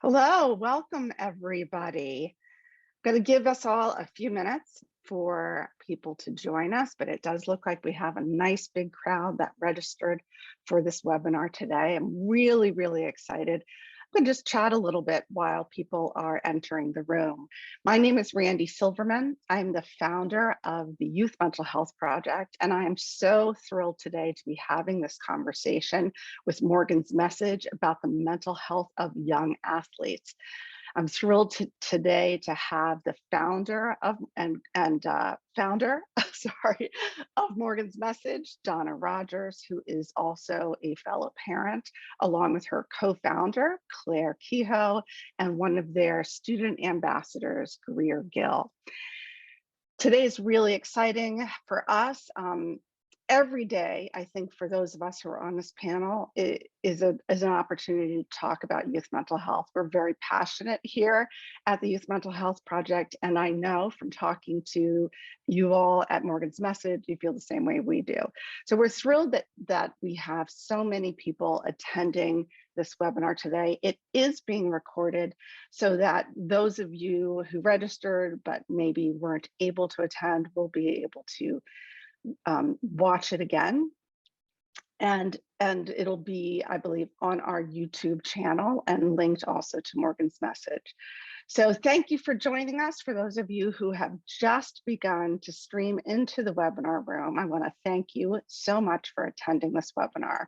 Hello, welcome everybody. I'm going to give us all a few minutes for people to join us, but it does look like we have a nice big crowd that registered for this webinar today. I'm really excited. I'm going to just chat a little bit while people are entering the room. My name is Randy Silverman. I'm the founder of the Youth Mental Health Project, and I am so thrilled today to be having this conversation with Morgan's message about the mental health of young athletes. I'm thrilled today to have the founder of sorry, of Morgan's Message, Donna Rogers, who is also a fellow parent, along with her co-founder, Claire Kehoe, and one of their student ambassadors, Greer Gill. Today is really exciting for us. Every day, I think for those of us who are on this panel, it is an opportunity to talk about youth mental health. We're very passionate here at the Youth Mental Health Project, and I know from talking to you all at Morgan's Message, you feel the same way we do. So we're thrilled that we have so many people attending this webinar today. It is being recorded so that those of you who registered but maybe weren't able to attend will be able to watch it again, and it'll be, I believe, on our YouTube channel and linked also to Morgan's Message. So thank you for joining us. For those of you who have just begun to stream into the webinar room, I want to thank you so much for attending this webinar.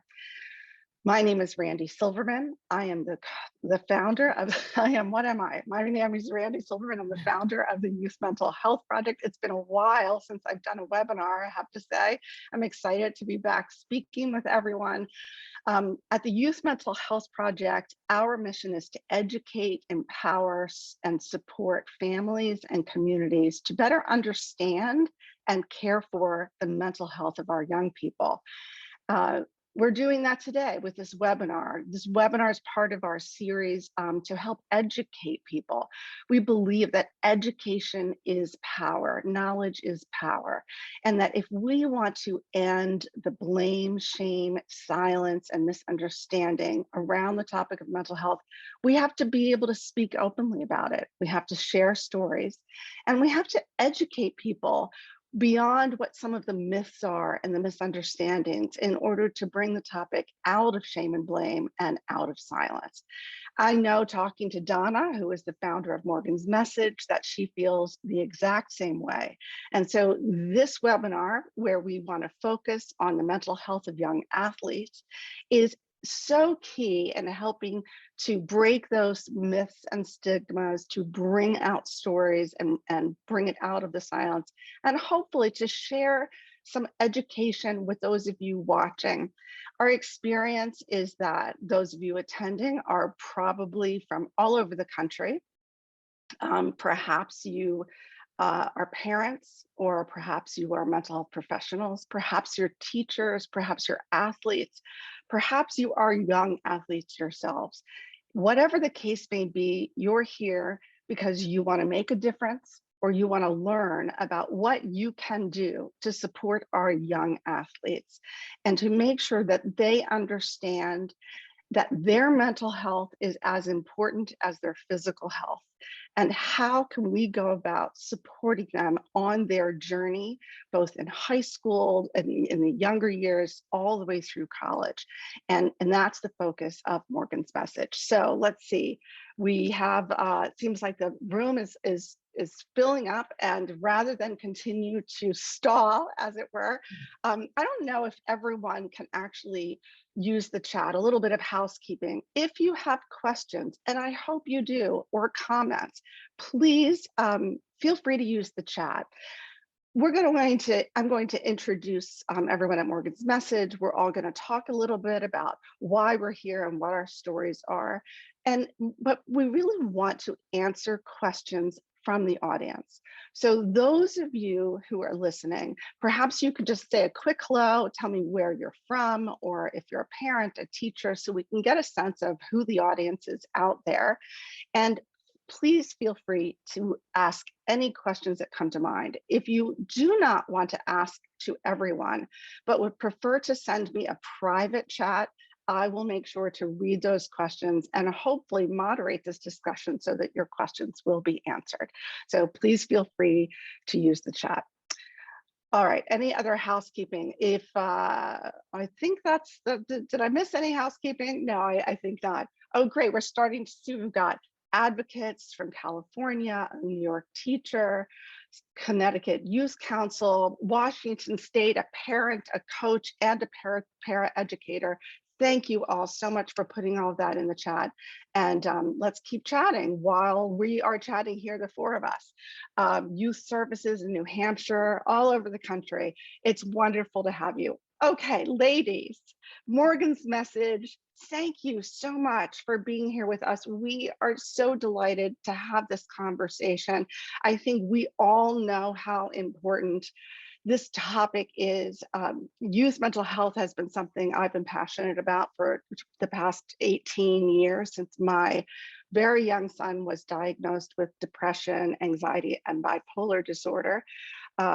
My name is Randy Silverman. I am the founder of, what am I? My name is Randy Silverman. I'm the founder of the Youth Mental Health Project. It's been a while since I've done a webinar, I have to say. I'm excited to be back speaking with everyone. At the Youth Mental Health Project, our mission is to educate, empower, and support families and communities to better understand and care for the mental health of our young people. We're doing that today with this webinar. This webinar is part of our series to help educate people. We believe that education is power, knowledge is power, and that if we want to end the blame, shame, silence, and misunderstanding around the topic of mental health, we have to be able to speak openly about it. We have to share stories, and we have to educate people beyond what some of the myths are and the misunderstandings in order to bring the topic out of shame and blame and out of silence. I know, talking to Donna, who is the founder of Morgan's Message, that she feels the exact same way. And so this webinar, where we want to focus on the mental health of young athletes, is so key in helping to break those myths and stigmas, to bring out stories and bring it out of the silence, and hopefully to share some education with those of you watching. Our experience is that those of you attending are probably from all over the country. Perhaps you are parents, or perhaps you are mental health professionals, perhaps you're teachers, perhaps you're athletes, perhaps you are young athletes yourselves. Whatever the case may be, you're here because you want to make a difference, or you want to learn about what you can do to support our young athletes and to make sure that they understand that their mental health is as important as their physical health. And how can we go about supporting them on their journey, both in high school and in the younger years, all the way through college? And that's the focus of Morgan's Message. So let's see, we have, it seems like the room is filling up, and rather than continue to stall, as it were, I don't know if everyone can actually use the chat. A little bit of housekeeping. If you have questions, and I hope you do, or comments, please feel free to use the chat. I'm going to introduce everyone at Morgan's Message. We're all going to talk a little bit about why we're here and what our stories are. But we really want to answer questions from the audience. So those of you who are listening, perhaps you could just say a quick hello, tell me where you're from, or if you're a parent, a teacher, so we can get a sense of who the audience is out there. And please feel free to ask any questions that come to mind. If you do not want to ask to everyone, but would prefer to send me a private chat, I will make sure to read those questions and hopefully moderate this discussion so that your questions will be answered. So please feel free to use the chat. All right, any other housekeeping? If I think that's did I miss any housekeeping? No, I think not. Oh, great, we're starting to see we've got advocates from California, a New York teacher, Connecticut Youth Council, Washington State, a parent, a coach, and a para-educator. Thank you all so much for putting all of that in the chat. And let's keep chatting while we are chatting here, the four of us. Youth services in New Hampshire, all over the country. It's wonderful to have you. Okay, ladies, Morgan's message. Thank you so much for being here with us. We are so delighted to have this conversation. I think we all know how important this topic is. Youth mental health has been something I've been passionate about for the past 18 years, since my very young son was diagnosed with depression, anxiety, and bipolar disorder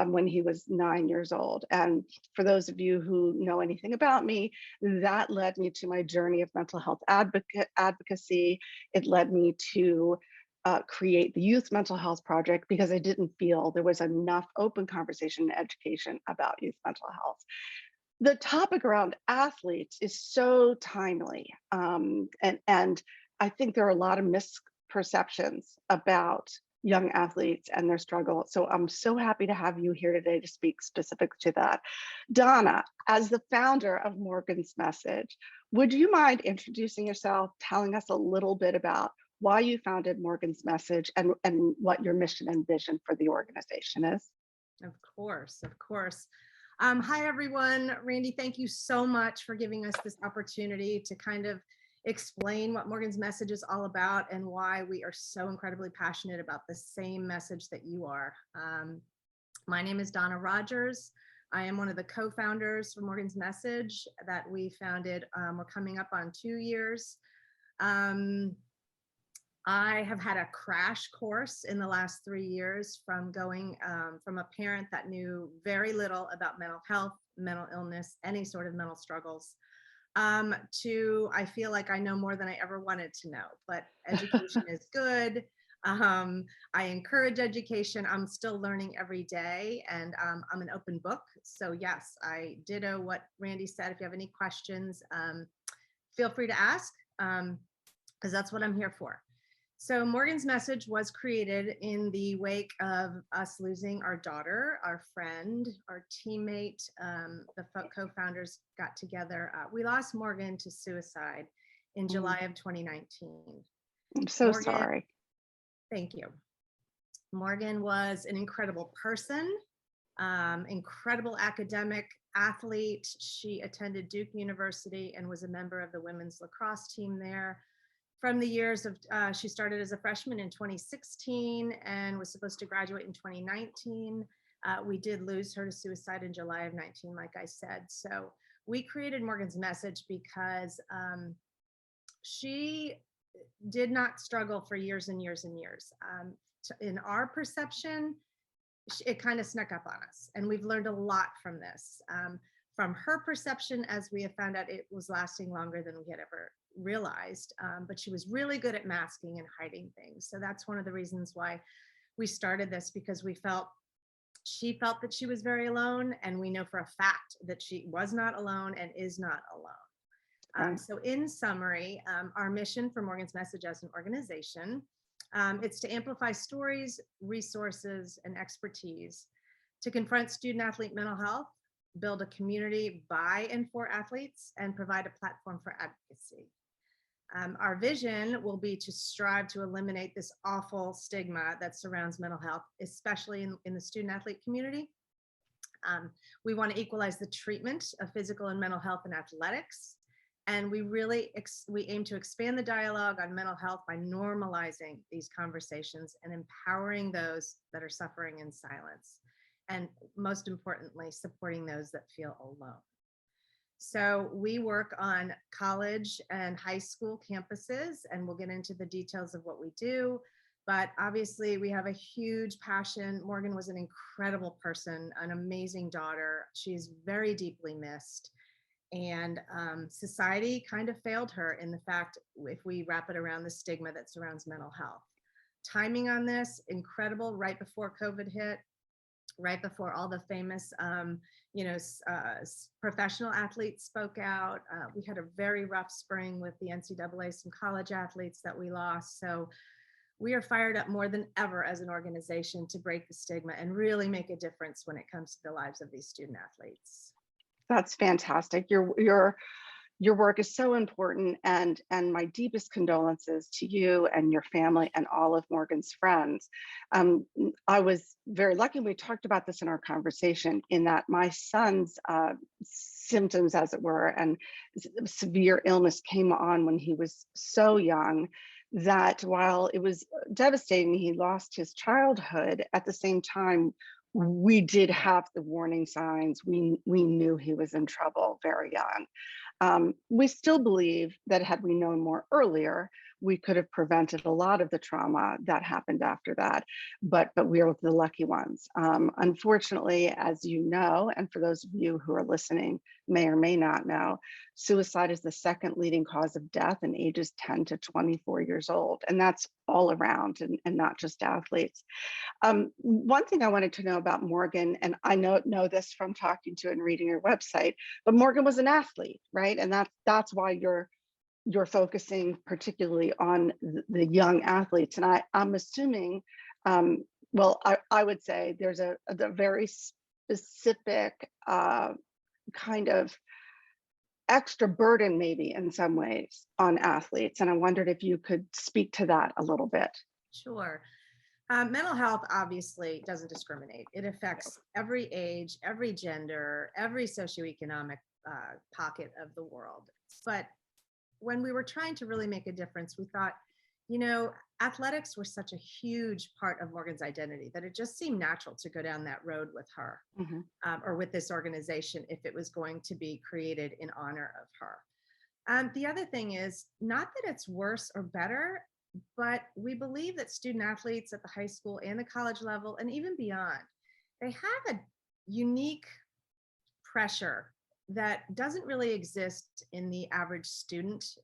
when he was 9 years old. And for those of you who know anything about me, that led me to my journey of mental health advocacy. It led me to create the Youth Mental Health Project because I didn't feel there was enough open conversation and education about youth mental health. The topic around athletes is so timely, and I think there are a lot of misperceptions about young athletes and their struggle. So I'm so happy to have you here today to speak specific to that. Donna, as the founder of Morgan's Message, would you mind introducing yourself, telling us a little bit about why you founded Morgan's Message and what your mission and vision for the organization is? Of course, of course. Hi, everyone. Randy, thank you so much for giving us this opportunity to kind of explain what Morgan's Message is all about and why we are so incredibly passionate about the same message that you are. My name is Donna Rogers. I am one of the co-founders for Morgan's Message that we founded. We're coming up on 2 years. I have had a crash course in the last 3 years from going from a parent that knew very little about mental health, mental illness, any sort of mental struggles, to I feel like I know more than I ever wanted to know, but education is good. I encourage education. I'm still learning every day, and I'm an open book. So yes, I ditto what Randy said. If you have any questions, feel free to ask, because that's what I'm here for. So Morgan's Message was created in the wake of us losing our daughter, our friend, our teammate. The co-founders got together. We lost Morgan to suicide in July of 2019. I'm so Morgan, sorry. Thank you. Morgan was an incredible person, incredible academic athlete. She attended Duke University and was a member of the women's lacrosse team there. From the years of, she started as a freshman in 2016 and was supposed to graduate in 2019. We did lose her to suicide in July of 19, like I said. So we created Morgan's Message because she did not struggle for years and years and years. In our perception, it kind of snuck up on us, and we've learned a lot from this. From her perception, as we have found out, it was lasting longer than we had ever realized, but she was really good at masking and hiding things. So that's one of the reasons why we started this, because she felt that she was very alone, and we know for a fact that she was not alone and is not alone. So in summary, our mission for Morgan's Message as an organization, it's to amplify stories, resources, and expertise to confront student athlete mental health, build a community by and for athletes, and provide a platform for advocacy. Our vision will be to strive to eliminate this awful stigma that surrounds mental health, especially in the student athlete community. We want to equalize the treatment of physical and mental health in athletics. And we aim to expand the dialogue on mental health by normalizing these conversations and empowering those that are suffering in silence. And most importantly, supporting those that feel alone. So we work on college and high school campuses, and we'll get into the details of what we do. But obviously we have a huge passion. Morgan was an incredible person, an amazing daughter. She's very deeply missed. And society kind of failed her in the fact, if we wrap it around the stigma that surrounds mental health. Timing on this, incredible, right before COVID hit, right before all the famous, professional athletes spoke out. We had a very rough spring with the NCAA, some college athletes that we lost. So we are fired up more than ever as an organization to break the stigma and really make a difference when it comes to the lives of these student athletes. That's fantastic. Your work is so important, and my deepest condolences to you and your family and all of Morgan's friends. I was very lucky. We talked about this in our conversation, in that my son's symptoms, as it were, and severe illness came on when he was so young, that while it was devastating, he lost his childhood. At the same time, we did have the warning signs. We knew he was in trouble very young. We still believe that had we known more earlier, we could have prevented a lot of the trauma that happened after that. But we are the lucky ones. Unfortunately, as you know, and for those of you who are listening may or may not know, suicide is the second leading cause of death in ages 10 to 24 years old. And that's all around, and not just athletes. One thing I wanted to know about Morgan, and I know this from talking to and reading your website, but Morgan was an athlete, right? And that's why you're focusing particularly on the young athletes. And I'm assuming, well, I would say there's a very specific kind of extra burden, maybe in some ways, on athletes. And I wondered if you could speak to that a little bit. Sure. Mental health obviously doesn't discriminate. It affects every age, every gender, every socioeconomic pocket of the world. But when we were trying to really make a difference, we thought, athletics were such a huge part of Morgan's identity that it just seemed natural to go down that road with her, Mhm. or with this organization, if it was going to be created in honor of her. The other thing is not that it's worse or better, but we believe that student athletes at the high school and the college level, and even beyond, they have a unique pressure that doesn't really exist in the average student.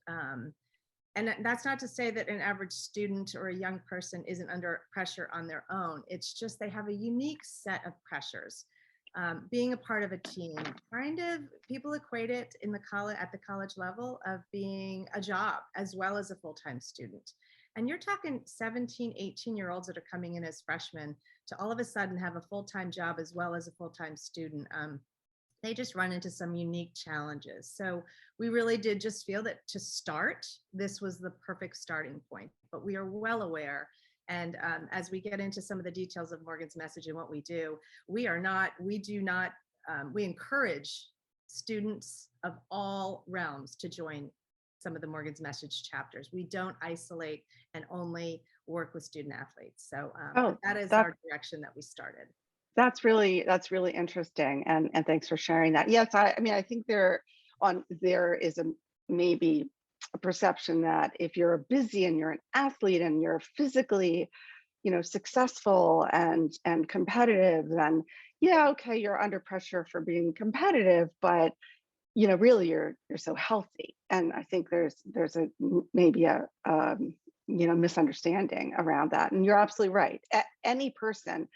And that's not to say that an average student or a young person isn't under pressure on their own. It's just they have a unique set of pressures. Being a part of a team, kind of, people equate it in the college, at the college level, of being a job as well as a full-time student. And you're talking 17, 18-year-olds that are coming in as freshmen to all of a sudden have a full-time job as well as a full-time student. They just run into some unique challenges. So we really did just feel that to start, this was the perfect starting point. But we are well aware. And as we get into some of the details of Morgan's message and what we do, we encourage students of all realms to join some of the Morgan's message chapters. We don't isolate and only work with student athletes. So Oh, that is that our direction that we started. that's really interesting, and thanks for sharing that. Yes, I mean, I think there is maybe a perception that if you're busy and you're an athlete and you're physically, successful and competitive, then yeah, okay, you're under pressure for being competitive, but really you're so healthy. And I think there's maybe a misunderstanding around that. And you're absolutely right. Any person,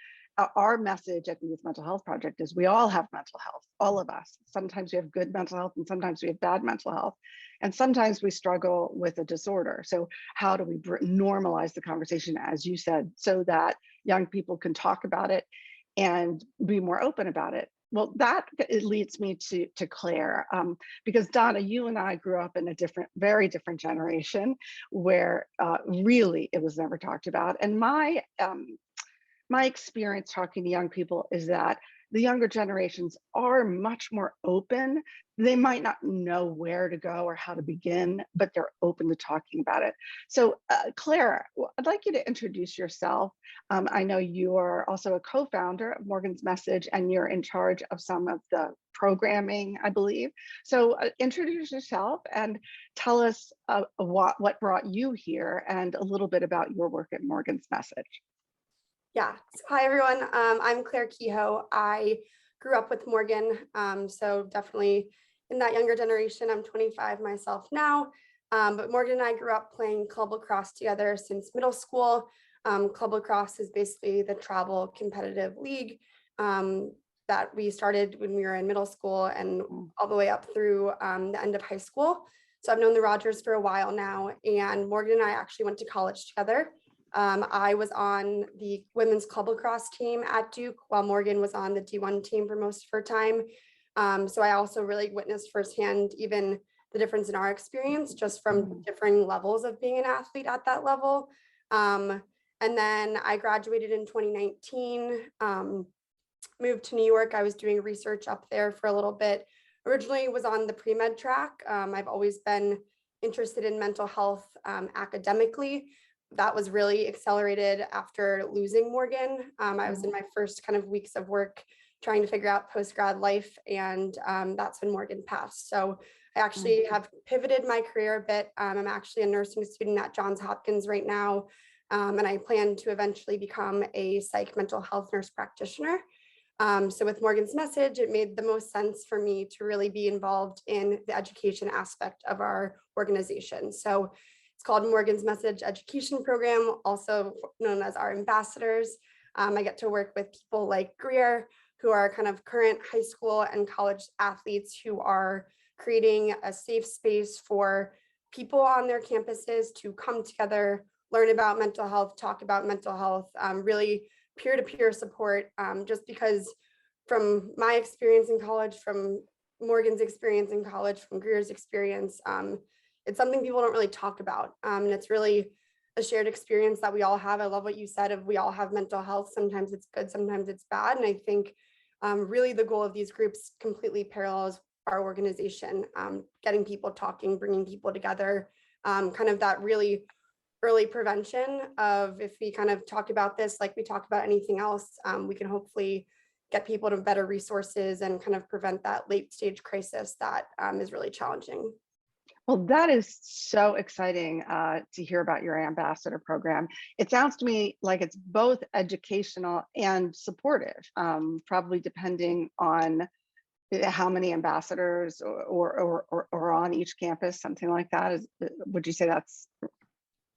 our message at the Youth Mental Health Project is we all have mental health, all of us. Sometimes we have good mental health and sometimes we have bad mental health. And sometimes we struggle with a disorder. So how do we normalize the conversation, as you said, so that young people can talk about it and be more open about it? Well, it leads me to Claire, because Donna, you and I grew up in a very different generation where really it was never talked about. And my experience talking to young people is that the younger generations are much more open. They might not know where to go or how to begin, but they're open to talking about it. So, Claire, I'd like you to introduce yourself. I know you are also a co-founder of Morgan's Message, and you're in charge of some of the programming, I believe. So, introduce yourself and tell us what brought you here and a little bit about your work at Morgan's Message. Yeah. So, hi, everyone. I'm Claire Kehoe. I grew up with Morgan, so definitely in that younger generation. I'm 25 myself now, but Morgan and I grew up playing club lacrosse together since middle school. Club lacrosse is basically the travel competitive league that we started when we were in middle school and all the way up through the end of high school. So I've known the Rogers for a while now, and Morgan and I actually went to college together. I was on the women's club lacrosse team at Duke while Morgan was on the D1 team for most of her time. So I also really witnessed firsthand even the difference in our experience just from differing levels of being an athlete at that level. And then I graduated in 2019, moved to New York. I was doing research up there for a little bit. Originally was on the pre-med track. I've always been interested in mental health academically. That was really accelerated after losing Morgan. I was in my first kind of weeks of work trying to figure out post-grad life, and that's when Morgan passed. So I actually have pivoted my career a bit. I'm actually a nursing student at Johns Hopkins right now, and I plan to eventually become a psych mental health nurse practitioner. So with Morgan's message, it made the most sense for me to really be involved in the education aspect of our organization. So it's called Morgan's Message Education Program, also known as our ambassadors. I get to work with people like Greer, who are kind of current high school and college athletes who are creating a safe space for people on their campuses to come together, learn about mental health, talk about mental health, really peer-to-peer support, just because from my experience in college, from Morgan's experience in college, from Greer's experience, it's something people don't really talk about. And it's really a shared experience that we all have. I love what you said of we all have mental health. Sometimes it's good, sometimes it's bad. And I think really the goal of these groups completely parallels our organization, getting people talking, bringing people together, kind of that really early prevention of if we kind of talk about this like we talk about anything else, we can hopefully get people to better resources and kind of prevent that late stage crisis that is really challenging. Well, that is so exciting to hear about your ambassador program. It sounds to me like it's both educational and supportive, probably depending on how many ambassadors or on each campus, something like that. Would you say that's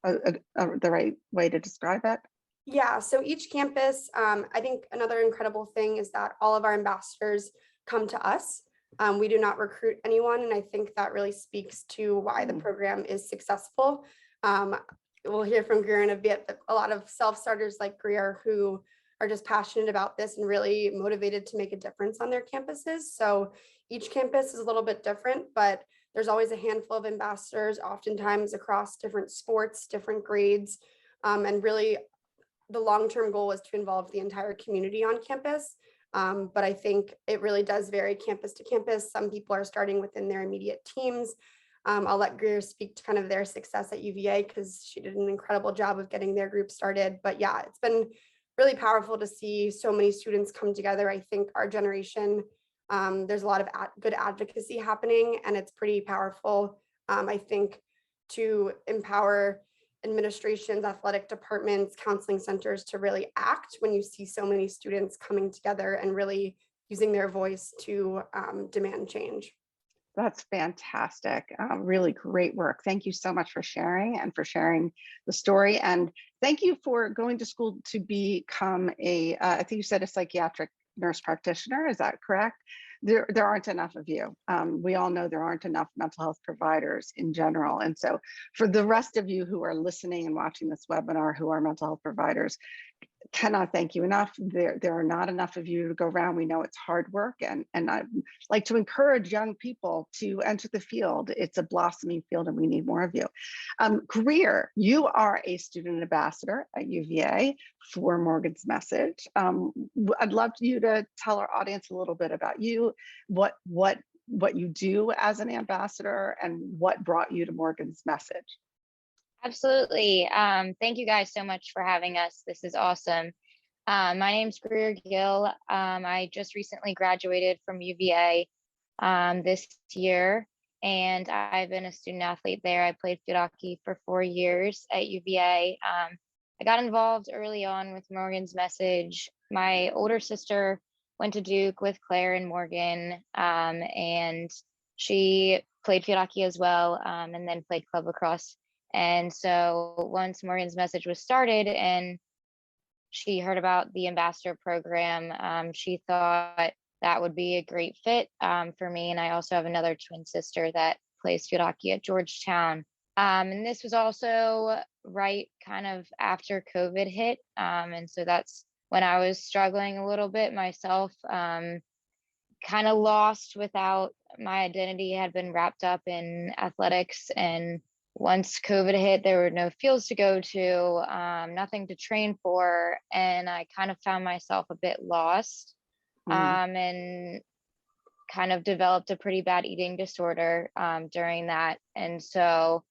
the right way to describe it? Yeah, so each campus, I think another incredible thing is that all of our ambassadors come to us. We do not recruit anyone, and I think that really speaks to why the program is successful. We'll hear from Greer in a bit, but a lot of self-starters like Greer who are just passionate about this and really motivated to make a difference on their campuses. So each campus is a little bit different, but there's always a handful of ambassadors, oftentimes across different sports, different grades, and really the long-term goal is to involve the entire community on campus. But I think it really does vary campus to campus. Some people are starting within their immediate teams. I'll let Greer speak to kind of their success at UVA because she did an incredible job of getting their group started. But yeah, it's been really powerful to see so many students come together. I think our generation, there's a lot of good advocacy happening, and it's pretty powerful, I think, to empower administrations, athletic departments, counseling centers to really act when you see so many students coming together and really using their voice to demand change. That's fantastic. Really great work. Thank you so much for sharing and for sharing the story. And thank you for going to school to become I think you said a psychiatric nurse practitioner. Is that correct? There aren't enough of you. We all know there aren't enough mental health providers in general. And so for the rest of you who are listening and watching this webinar, who are mental health providers, cannot thank you enough. There are not enough of you to go around. We know it's hard work, and I like to encourage young people to enter the field. It's a blossoming field, and we need more of you. Greer, you are a student ambassador at UVA for Morgan's Message. I'd love you to tell our audience a little bit about you, what you do as an ambassador, and what brought you to Morgan's Message. Absolutely. Thank you guys so much for having us. This is awesome. My name's Greer Gill. I just recently graduated from UVA this year, and I've been a student athlete there. I played field hockey for 4 years at UVA. I got involved early on with Morgan's Message. My older sister went to Duke with Claire and Morgan, and she played field hockey as well, and then played club lacrosse. And so once Morgan's Message was started and she heard about the ambassador program, she thought that would be a great fit for me. And I also have another twin sister that plays field hockey at Georgetown. And this was also right kind of after COVID hit. And so that's when I was struggling a little bit myself, kind of lost without my identity had been wrapped up in athletics. And once COVID hit, there were no fields to go to, nothing to train for. And I kind of found myself a bit lost, Mm. and kind of developed a pretty bad eating disorder during that. And so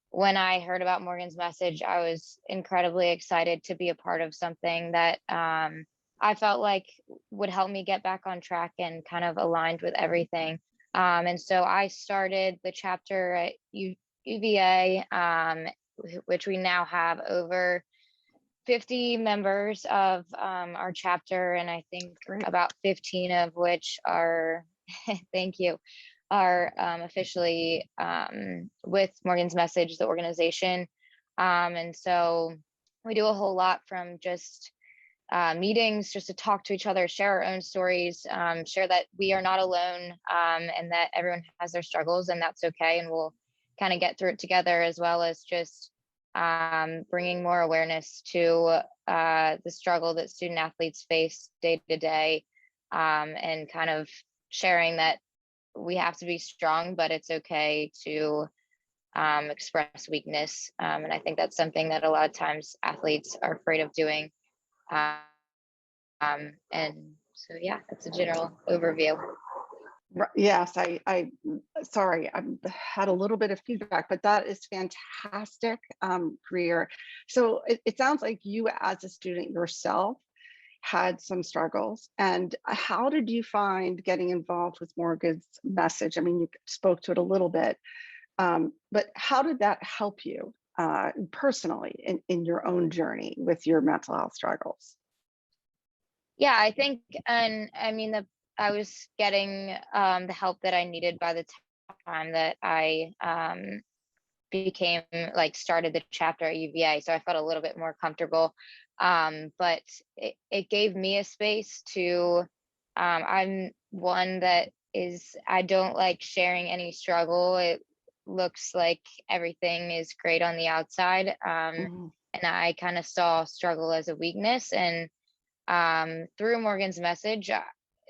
when I heard about Morgan's Message, I was incredibly excited to be a part of something that I felt like would help me get back on track and kind of aligned with everything. And so I started the chapter at UVA, which we now have over 50 members of our chapter, and I think Great. about 15 of which are, thank you, are officially with Morgan's Message, the organization. And so we do a whole lot from just meetings, just to talk to each other, share our own stories, share that we are not alone, and that everyone has their struggles, and that's okay. And we'll kind of get through it together, as well as just bringing more awareness to the struggle that student athletes face day to day, and kind of sharing that we have to be strong, but it's okay to express weakness. And I think that's something that a lot of times athletes are afraid of doing. And so, yeah, that's a general overview. Yes, sorry, I had a little bit of feedback, but that is fantastic, Greer. So it sounds like you as a student yourself had some struggles. And how did you find getting involved with Morgan's Message? I mean, you spoke to it a little bit, but how did that help you personally in your own journey with your mental health struggles? Yeah, I think, and I mean, I was getting the help that I needed by the time that I became started the chapter at UVA. So I felt a little bit more comfortable. But it gave me a space to, I'm one that I don't like sharing any struggle. It looks like everything is great on the outside. Mhm. And I kind of saw struggle as a weakness. And through Morgan's Message,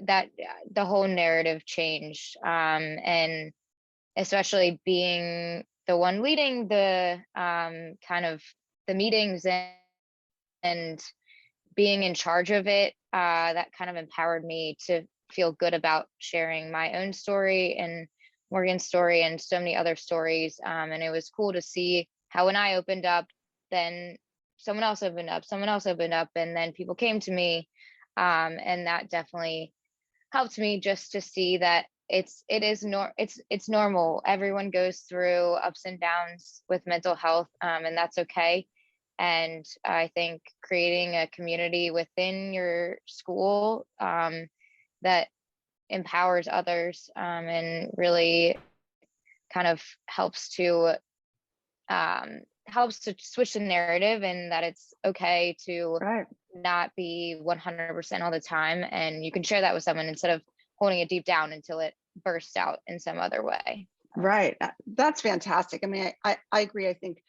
that the whole narrative changed. And especially being the one leading the kind of the meetings and being in charge of it, that kind of empowered me to feel good about sharing my own story and Morgan's story and so many other stories. And it was cool to see how when I opened up, then someone else opened up, and then people came to me. And that definitely helped me just to see that it's normal. Everyone goes through ups and downs with mental health, and that's okay. And I think creating a community within your school that empowers others, and really kind of helps to switch the narrative, and that it's okay to Right. not be 100% all the time, and you can share that with someone instead of holding it deep down until it bursts out in some other way. Right. That's fantastic. I mean, I agree. I think,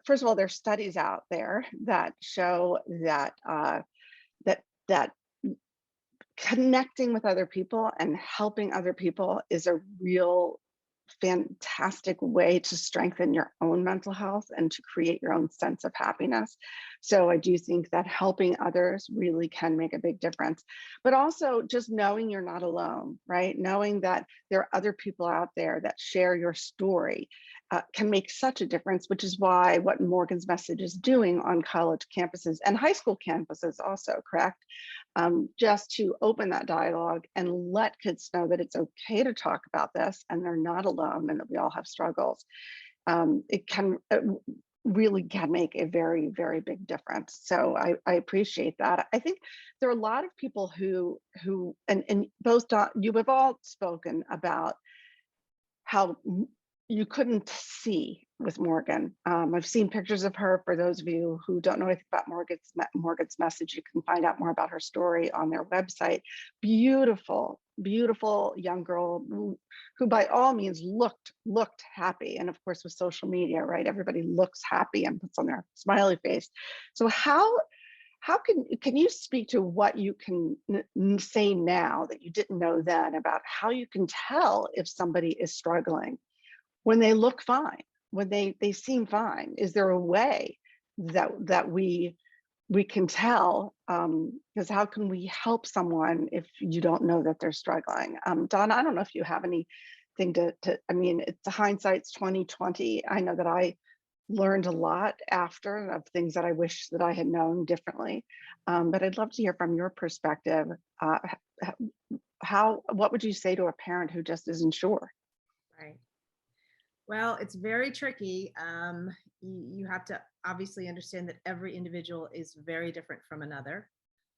first of all, there's studies out there that show that that connecting with other people and helping other people is a real fantastic way to strengthen your own mental health and to create your own sense of happiness. So I do think that helping others really can make a big difference. But also just knowing you're not alone, right? Knowing that there are other people out there that share your story can make such a difference, which is why what Morgan's Message is doing on college campuses and high school campuses also, correct? Just to open that dialogue and let kids know that it's okay to talk about this and they're not alone and that we all have struggles. It really can make a very, very big difference. So I appreciate that. I think there are a lot of people who and both you have all spoken about you couldn't see with Morgan. I've seen pictures of her. For those of you who don't know anything about Morgan's message, you can find out more about her story on their website. Beautiful, beautiful young girl who by all means looked happy. And of course, with social media, right? Everybody looks happy and puts on their smiley face. So how can you speak to what you can say now that you didn't know then about how you can tell if somebody is struggling when they look fine, when they seem fine? Is there a way that we can tell? Because how can we help someone if you don't know that they're struggling? Donna, I don't know if you have anything to I mean, it's hindsight's 2020. I know that I learned a lot after of things that I wish that I had known differently. But I'd love to hear from your perspective. What would you say to a parent who just isn't sure? Right. Well, it's very tricky. You have to obviously understand that every individual is very different from another.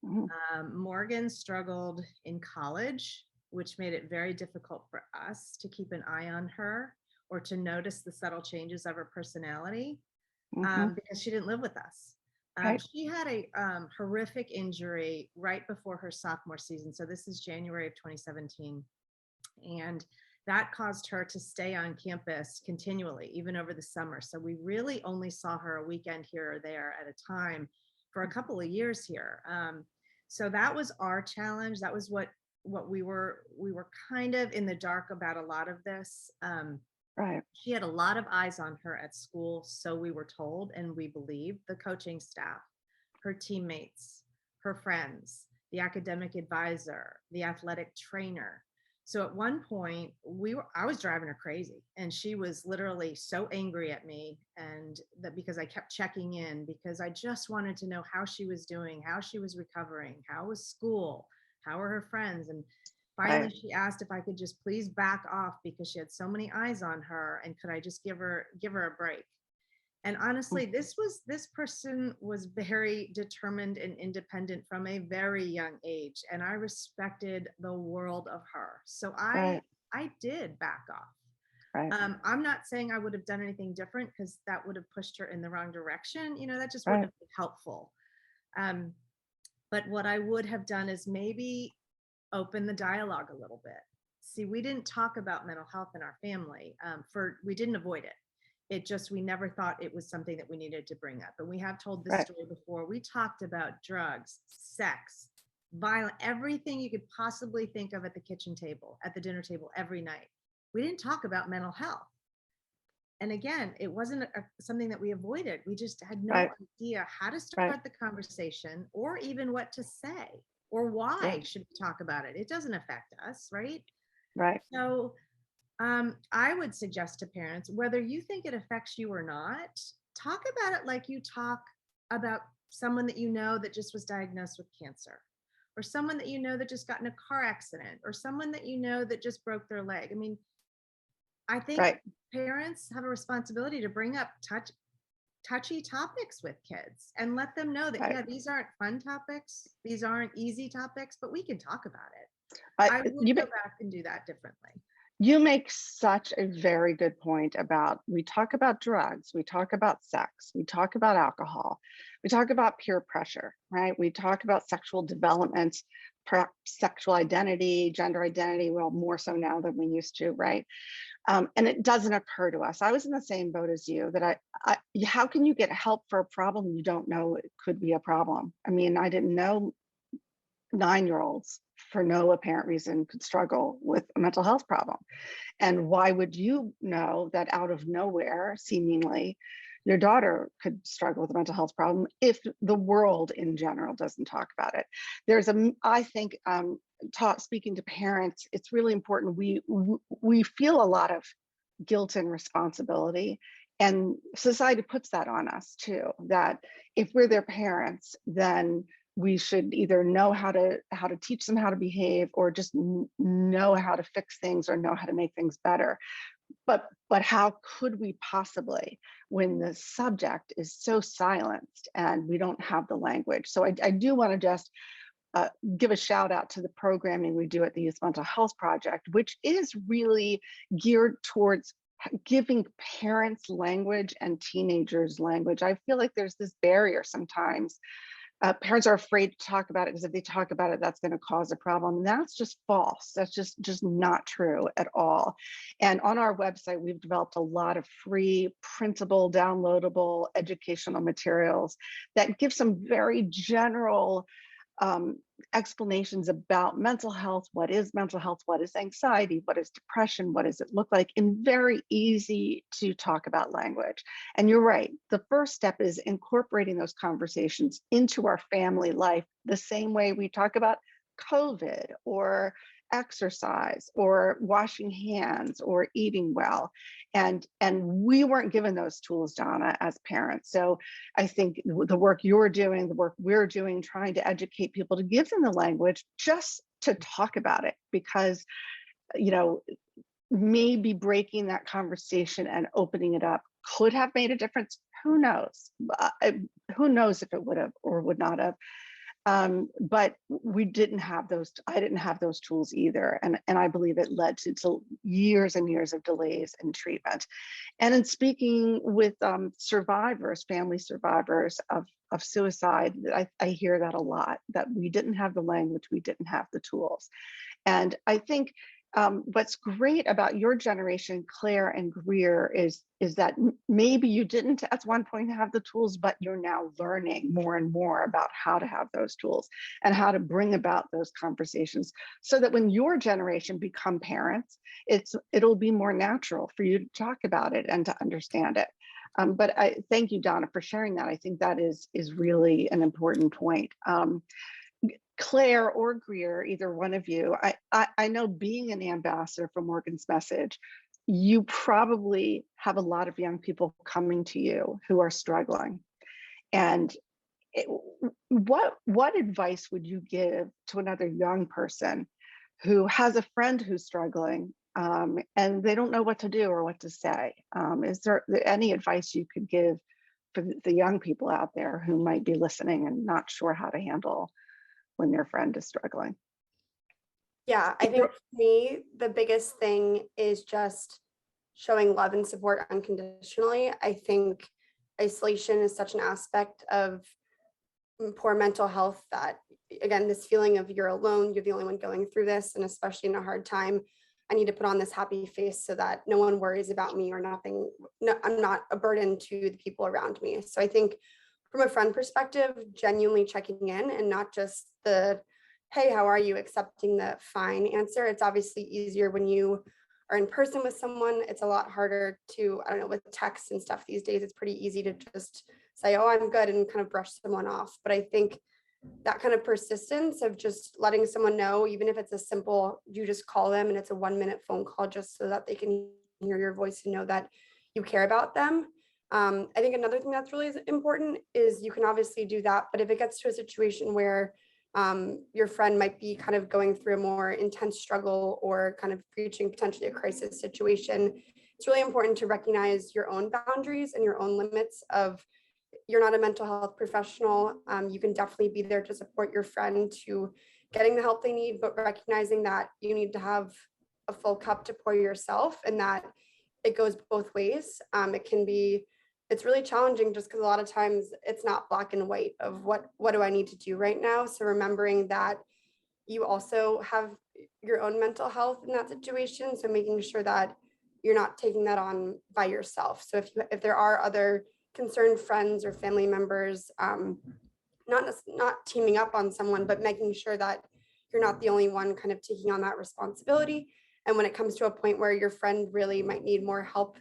Mhm. Morgan struggled in college, which made it very difficult for us to keep an eye on her or to notice the subtle changes of her personality, Mhm. because she didn't live with us. Right. She had a horrific injury right before her sophomore season. So this is January of 2017. And that caused her to stay on campus continually, even over the summer. So we really only saw her a weekend here or there at a time for a couple of years here. So that was our challenge. That was what we were kind of in the dark about a lot of this. Right. She had a lot of eyes on her at school, so we were told, and we believed the coaching staff, her teammates, her friends, the academic advisor, the athletic trainer. So at one point, I was driving her crazy, and she was literally so angry at me, and that because I kept checking in, because I just wanted to know how she was doing, how she was recovering, how was school, how were her friends, and finally, Right. she asked if I could just please back off because she had so many eyes on her, and could I just give her a break? And honestly, this person was very determined and independent from a very young age, and I respected the world of her. So I Right. I did back off. Right. I'm not saying I would have done anything different because that would have pushed her in the wrong direction. That just wouldn't Right. have been helpful. Um, but what I would have done is maybe open the dialogue a little bit. See, we didn't talk about mental health in our family. We didn't avoid it. It just, we never thought it was something that we needed to bring up. But we have told this Right. story before. We talked about drugs, sex, violence, everything you could possibly think of at the kitchen table, at the dinner table every night. We didn't talk about mental health. And again, it wasn't something that we avoided. We just had no Right. idea how to Right. start the conversation or even what to say or why Yeah. should we talk about it. It doesn't affect us, right? Right. So I would suggest to parents, whether you think it affects you or not, talk about it like you talk about someone that you know that just was diagnosed with cancer, or someone that you know that just got in a car accident, or someone that you know that just broke their leg. I mean, I think Right. parents have a responsibility to bring up touchy topics with kids and let them know that, Right. yeah, these aren't fun topics, these aren't easy topics, but we can talk about it. I I would you go back and do that differently. You make such a very good point about, we talk about drugs, we talk about sex, we talk about alcohol, we talk about peer pressure, right? We talk about sexual development, sexual identity, gender identity, well, more so now than we used to, right? And it doesn't occur to us. I was in the same boat as you, that how can you get help for a problem you don't know it could be a problem? I mean, I didn't know 9-year-olds for no apparent reason could struggle with a mental health problem. And why would you know that out of nowhere, seemingly, your daughter could struggle with a mental health problem if the world in general doesn't talk about it? I think, speaking to parents, it's really important. We feel a lot of guilt and responsibility, and society puts that on us too, that if we're their parents, then we should either know how to teach them how to behave, or just know how to fix things or know how to make things better. But how could we possibly, when the subject is so silenced and we don't have the language? So I do want to just give a shout out to the programming we do at the Youth Mental Health Project, which is really geared towards giving parents language and teenagers language. I feel like there's this barrier sometimes. Parents are afraid to talk about it because if they talk about it, that's going to cause a problem. And that's just false. That's just not true at all. And on our website, we've developed a lot of free, printable, downloadable educational materials that give some very general explanations about mental health. What is mental health? What is anxiety? What is depression? What does it look like? In very easy to talk about language. And you're right. The first step is incorporating those conversations into our family life, the same way we talk about COVID or exercise or washing hands or eating well. And we weren't given those tools, Donna, as parents. So I think the work you're doing, the work we're doing, trying to educate people to give them the language just to talk about it, because, you know, maybe breaking that conversation and opening it up could have made a difference. Who knows? Who knows if it would have or would not have. But we didn't have those. I didn't have those tools either, and I believe it led to years and years of delays in treatment. And in speaking with survivors, family survivors of suicide, I hear that a lot. That we didn't have the language, we didn't have the tools, and I think what's great about your generation, Claire and Greer, is that maybe you didn't at one point have the tools, but you're now learning more and more about how to have those tools and how to bring about those conversations, so that when your generation become parents, it'll be more natural for you to talk about it and to understand it. But I thank you, Donna, for sharing that. I think that is really an important point. Claire or Greer, either one of you, I know, being an ambassador for Morgan's Message, you probably have a lot of young people coming to you who are struggling. And what advice would you give to another young person who has a friend who's struggling, and they don't know what to do or what to say? Is there any advice you could give for the young people out there who might be listening and not sure how to handle when their friend is struggling? Yeah, I think for me, the biggest thing is just showing love and support unconditionally. I think isolation is such an aspect of poor mental health that, again, this feeling of you're alone, you're the only one going through this, and especially in a hard time, I need to put on this happy face so that no one worries about me or nothing. No, I'm not a burden to the people around me. So I think from a friend perspective, genuinely checking in and not just the, hey, how are you, accepting the fine answer. It's obviously easier when you are in person with someone. It's a lot harder to, I don't know, with text and stuff these days, it's pretty easy to just say, oh, I'm good, and kind of brush someone off. But I think that kind of persistence of just letting someone know, even if it's a simple, you just call them and it's a 1-minute phone call just so that they can hear your voice and know that you care about them. I think another thing that's really important is you can obviously do that, but if it gets to a situation where your friend might be kind of going through a more intense struggle or kind of reaching potentially a crisis situation, it's really important to recognize your own boundaries and your own limits of, you're not a mental health professional. You can definitely be there to support your friend to getting the help they need, but recognizing that you need to have a full cup to pour yourself, and that it goes both ways. It's really challenging just because a lot of times it's not black and white of what do I need to do right now. So remembering that you also have your own mental health in that situation. So making sure that you're not taking that on by yourself. So if there are other concerned friends or family members, not teaming up on someone, but making sure that you're not the only one kind of taking on that responsibility. And when it comes to a point where your friend really might need more help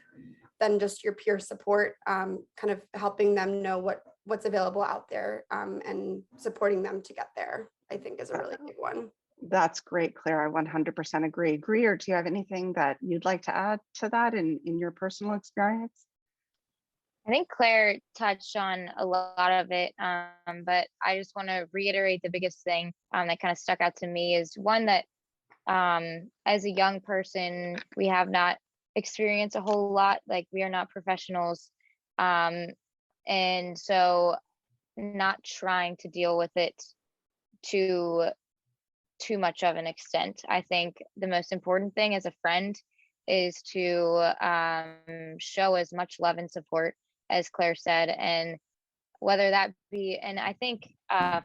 than just your peer support, kind of helping them know what's available out there, and supporting them to get there, I think is a really big one. That's great, Claire. I 100% agree. Greer, do you have anything that you'd like to add to that in your personal experience? I think Claire touched on a lot of it, but I just want to reiterate the biggest thing that kind of stuck out to me is one that as a young person, we have not experienced a whole lot. Like, we are not professionals. And so not trying to deal with it to too much of an extent. I think the most important thing as a friend is to show as much love and support as Claire said, and whether that be, and I think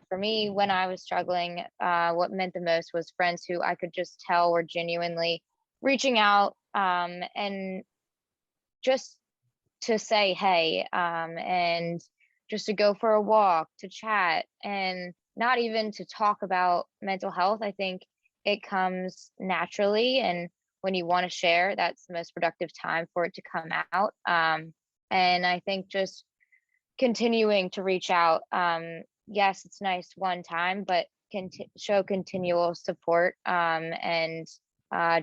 for me, when I was struggling, what meant the most was friends who I could just tell were genuinely reaching out, and just to say hey, and just to go for a walk, to chat, and not even to talk about mental health. I think it comes naturally, and when you want to share, that's the most productive time for it to come out. And I think just continuing to reach out. Yes, it's nice one time, but show continual support, and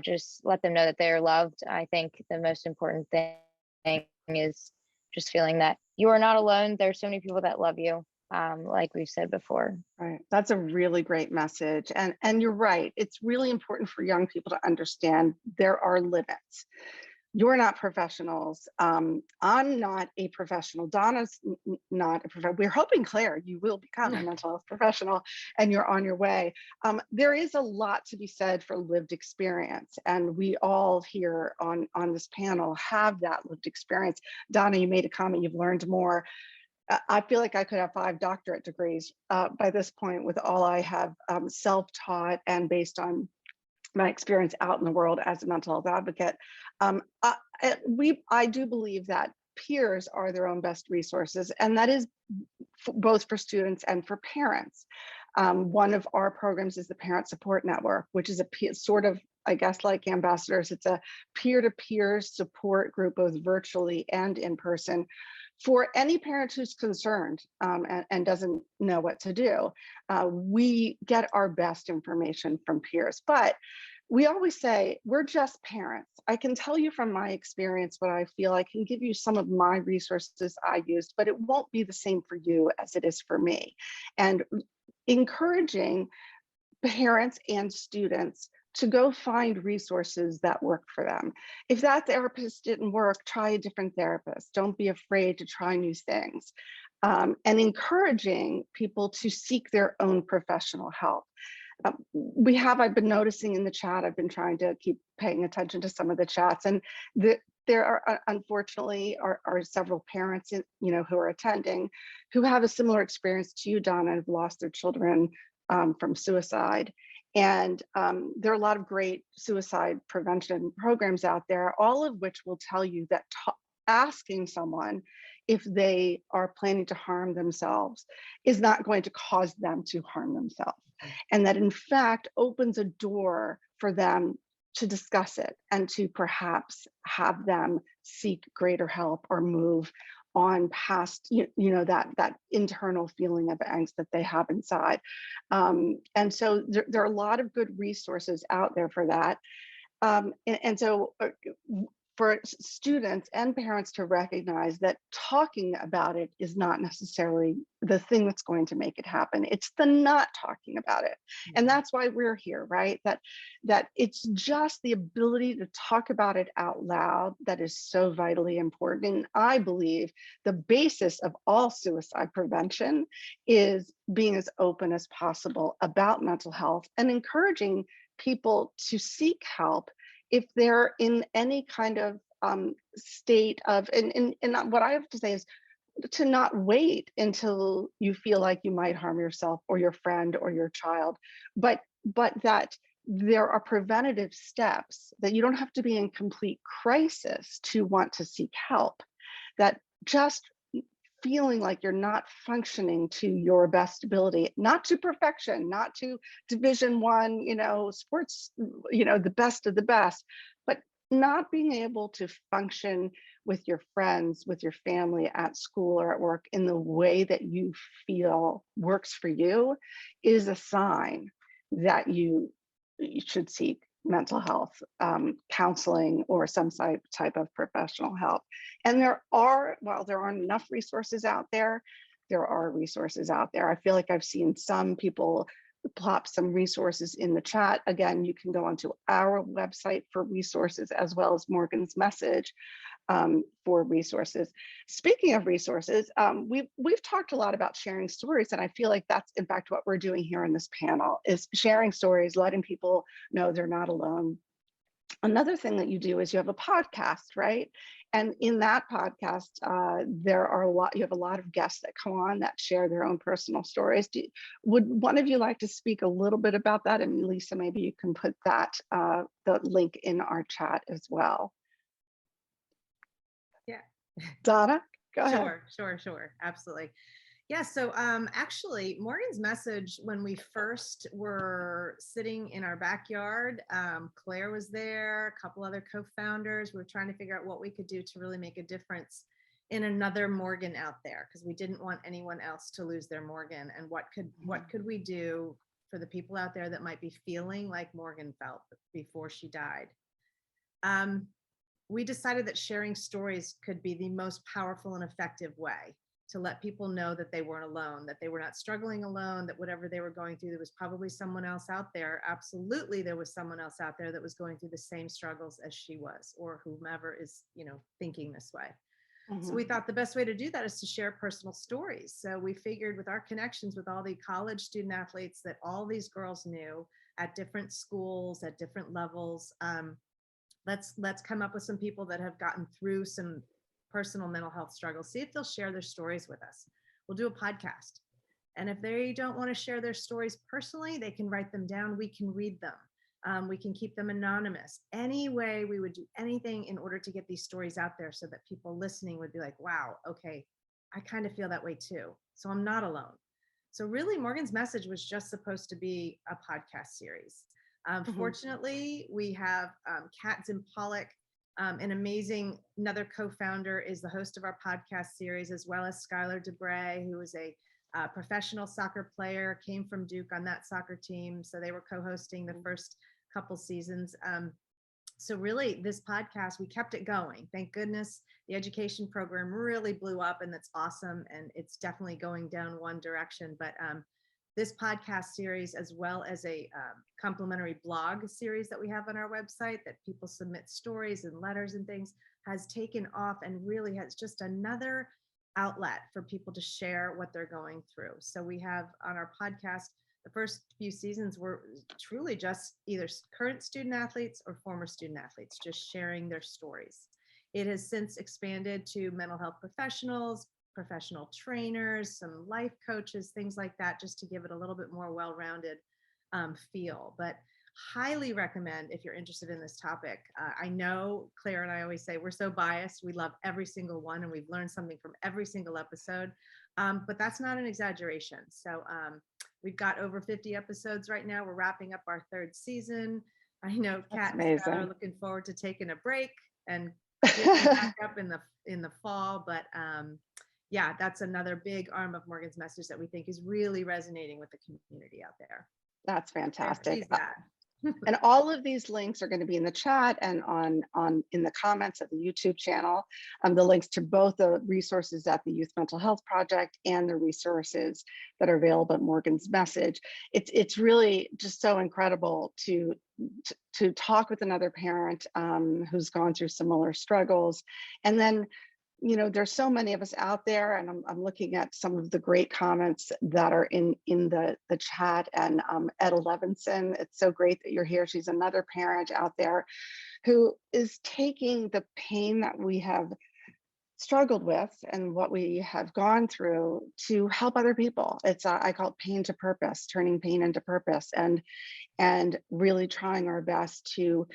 just let them know that they're loved. I think the most important thing is just feeling that you are not alone. There's so many people that love you, like we've said before. Right. That's a really great message. And you're right. It's really important for young people to understand there are limits. You're not professionals. I'm not a professional. Donna's not a professional. We're hoping, Claire, you will become a mental health professional and you're on your way. There is a lot to be said for lived experience. And we all here on this panel have that lived experience. Donna, you made a comment, you've learned more. I feel like I could have 5 doctorate degrees by this point with all I have self-taught and based on my experience out in the world as a mental health advocate. I do believe that peers are their own best resources, and that is both for students and for parents. One of our programs is the Parent Support Network, which is a sort of, I guess, like Ambassadors, it's a peer-to-peer support group, both virtually and in person, for any parent who's concerned and doesn't know what to do. We get our best information from peers, but we always say, we're just parents. I can tell you from my experience what I feel. I can give you some of my resources I used, but it won't be the same for you as it is for me. And encouraging parents and students to go find resources that work for them. If that therapist didn't work, try a different therapist. Don't be afraid to try new things. And encouraging people to seek their own professional help. I've been noticing in the chat, I've been trying to keep paying attention to some of the chats, and there are unfortunately are several parents who are attending who have a similar experience to you, Donna, and have lost their children from suicide. And there are a lot of great suicide prevention programs out there, all of which will tell you that asking someone if they are planning to harm themselves is not going to cause them to harm themselves. And that in fact opens a door for them to discuss it and to perhaps have them seek greater help or move on past that internal feeling of angst that they have inside. And so there are a lot of good resources out there for that. And so for students and parents to recognize that talking about it is not necessarily the thing that's going to make it happen. It's the not talking about it. And that's why we're here, right? That it's just the ability to talk about it out loud that is so vitally important. And I believe the basis of all suicide prevention is being as open as possible about mental health and encouraging people to seek help if they're in any kind of state of, and what I have to say is to not wait until you feel like you might harm yourself or your friend or your child, but that there are preventative steps, that you don't have to be in complete crisis to want to seek help, that just feeling like you're not functioning to your best ability, not to perfection, not to Division I, sports, the best of the best, but not being able to function with your friends, with your family at school or at work in the way that you feel works for you is a sign that you should seek mental health counseling or some type of professional help. And while there aren't enough resources out there, there are resources out there. I feel like I've seen some people plop some resources in the chat. Again, you can go onto our website for resources as well as Morgan's message. for resources. Speaking of resources, we've talked a lot about sharing stories, and I feel like that's in fact what we're doing here in this panel is sharing stories, letting people know they're not alone. Another thing that you do is you have a podcast, right? And in that podcast, you have a lot of guests that come on that share their own personal stories. Would one of you like to speak a little bit about that? And Lisa, maybe you can put that, the link in our chat as well. Yeah. Donna, go ahead. Sure. Absolutely. Yeah, so actually, Morgan's Message, when we first were sitting in our backyard, Claire was there, a couple other co-founders. We were trying to figure out what we could do to really make a difference in another Morgan out there, because we didn't want anyone else to lose their Morgan. And what could we do for the people out there that might be feeling like Morgan felt before she died? We decided that sharing stories could be the most powerful and effective way to let people know that they weren't alone, that they were not struggling alone, that whatever they were going through, there was probably someone else out there. Absolutely, there was someone else out there that was going through the same struggles as she was, or whomever is, thinking this way. So we thought the best way to do that is to share personal stories. So we figured with our connections with all the college student athletes that all these girls knew at different schools, at different levels, let's come up with some people that have gotten through some personal mental health struggles, see if they'll share their stories with us. We'll do a podcast. And if they don't want to share their stories personally, they can write them down. We can read them. We can keep them anonymous. Anyway, we would do anything in order to get these stories out there so that people listening would be like, wow, okay, I kind of feel that way too. So I'm not alone. So really, Morgan's Message was just supposed to be a podcast series. Fortunately, we have Kat Zimpolek, an amazing, another co-founder, is the host of our podcast series, as well as Skylar DeBray, who is a professional soccer player, came from Duke on that soccer team. So they were co-hosting the first couple seasons. So really, this podcast, we kept it going. Thank goodness. The education program really blew up, and that's awesome. And it's definitely going down one direction. But this podcast series, as well as a complimentary blog series that we have on our website that people submit stories and letters and things, has taken off and really has just another outlet for people to share what they're going through. So we have on our podcast, the first few seasons were truly just either current student athletes or former student athletes, just sharing their stories. It has since expanded to mental health professionals, professional trainers, some life coaches, things like that, just to give it a little bit more well-rounded feel. But highly recommend if you're interested in this topic. I know Claire and I always say we're so biased. We love every single one, and we've learned something from every single episode. But that's not an exaggeration. So we've got over 50 episodes right now. We're wrapping up our third season. I know Kat and Skylar are looking forward to taking a break and getting back up in the fall. But yeah, that's another big arm of Morgan's Message that we think is really resonating with the community out there. That's fantastic. That. And all of these links are going to be in the chat and on in the comments of the YouTube channel. The links to both the resources at the Youth Mental Health Project and the resources that are available at Morgan's Message. It's really just so incredible to talk with another parent who's gone through similar struggles, and then there's so many of us out there, and I'm looking at some of the great comments that are in the chat. And Etta Levinson, it's so great that you're here. She's another parent out there who is taking the pain that we have struggled with and what we have gone through to help other people. It's I call it pain to purpose, turning pain into purpose, and really trying our best to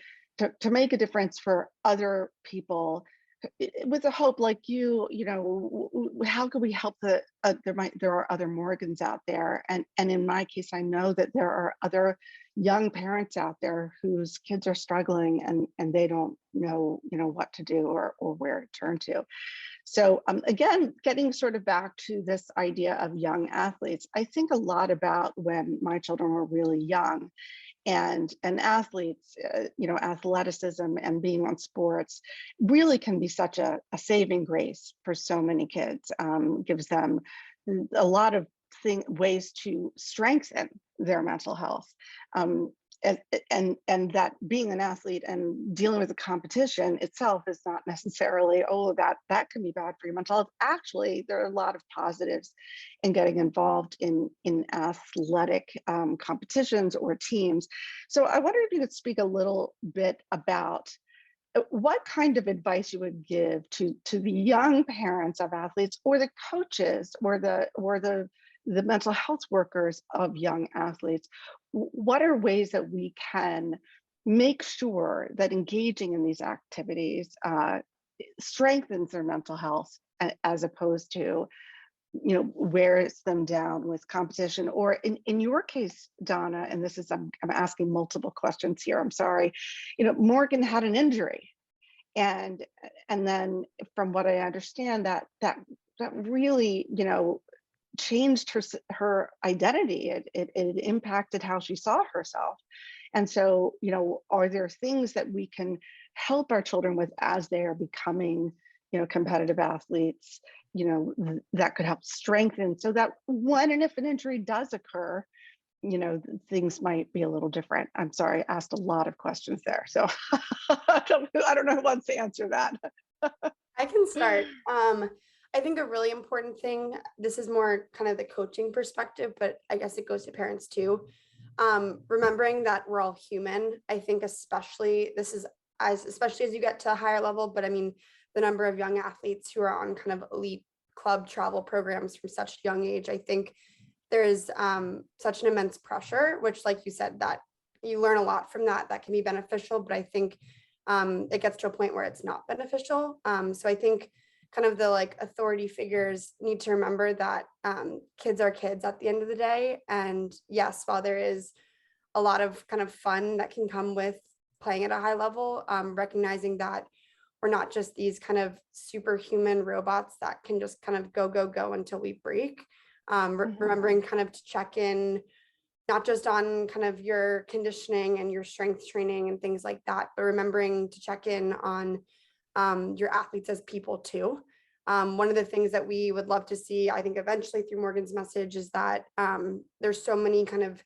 make a difference for other people, with a hope like how can we help there are other Morgans out there, and in my case, I know that there are other young parents out there whose kids are struggling and they don't know what to do or where to turn to. So again, getting sort of back to this idea of young athletes, I think a lot about when my children were really young. And athletes, athleticism and being on sports really can be such a saving grace for so many kids. Gives them a lot of ways to strengthen their mental health. and that being an athlete and dealing with the competition itself is not necessarily, oh, that can be bad for your mental health. Actually, there are a lot of positives in getting involved in athletic competitions or teams. So I wonder if you could speak a little bit about what kind of advice you would give to the young parents of athletes, or the coaches, or the mental health workers of young athletes. What are ways that we can make sure that engaging in these activities strengthens their mental health, as opposed to, wears them down with competition? Or in your case, Donna, and this is, I'm asking multiple questions here, I'm sorry, Morgan had an injury, and then from what I understand, that really, changed her identity. It impacted how she saw herself. And so, are there things that we can help our children with as they are becoming, competitive athletes, that could help strengthen, so that when and if an injury does occur, things might be a little different. I'm sorry, I asked a lot of questions there. So I don't know who wants to answer that. I can start. I think a really important thing, this is more kind of the coaching perspective, but I guess it goes to parents too. Remembering that we're all human. I think especially especially as you get to a higher level, but I mean, the number of young athletes who are on kind of elite club travel programs from such a young age, I think there is such an immense pressure, which, like you said, that you learn a lot from that can be beneficial, but I think it gets to a point where it's not beneficial. So I think kind of the authority figures need to remember that kids are kids at the end of the day. And yes, while there is a lot of kind of fun that can come with playing at a high level, recognizing that we're not just these kind of superhuman robots that can just kind of go until we break. Remembering kind of to check in, not just on kind of your conditioning and your strength training and things like that, but remembering to check in on your athletes as people too. One of the things that we would love to see, I think eventually through Morgan's message, is that there's so many kind of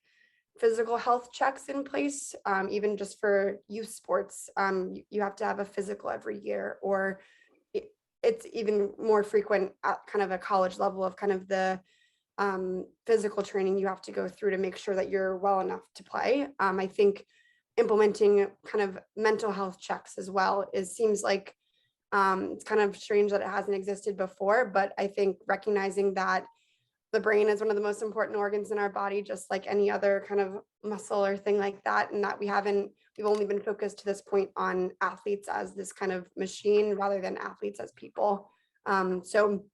physical health checks in place, even just for youth sports. You have to have a physical every year, or it's even more frequent at kind of a college level of kind of the physical training you have to go through to make sure that you're well enough to play. I think implementing kind of mental health checks as well seems like it's kind of strange that it hasn't existed before, but I think recognizing that the brain is one of the most important organs in our body, just like any other kind of muscle or thing like that, and that we've only been focused to this point on athletes as this kind of machine rather than athletes as people. So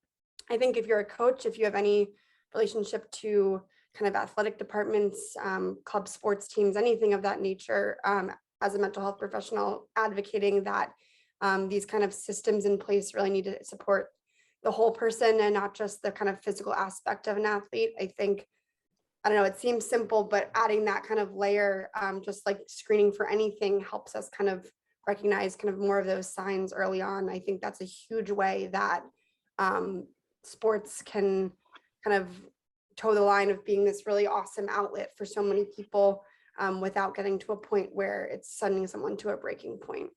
I think if you're a coach, if you have any relationship to kind of athletic departments, club sports teams, anything of that nature, as a mental health professional, advocating that these kind of systems in place really need to support the whole person and not just the kind of physical aspect of an athlete. I think, I don't know, it seems simple, but adding that kind of layer, just like screening for anything, helps us kind of recognize kind of more of those signs early on. I think that's a huge way that sports can kind of toe the line of being this really awesome outlet for so many people, without getting to a point where it's sending someone to a breaking point.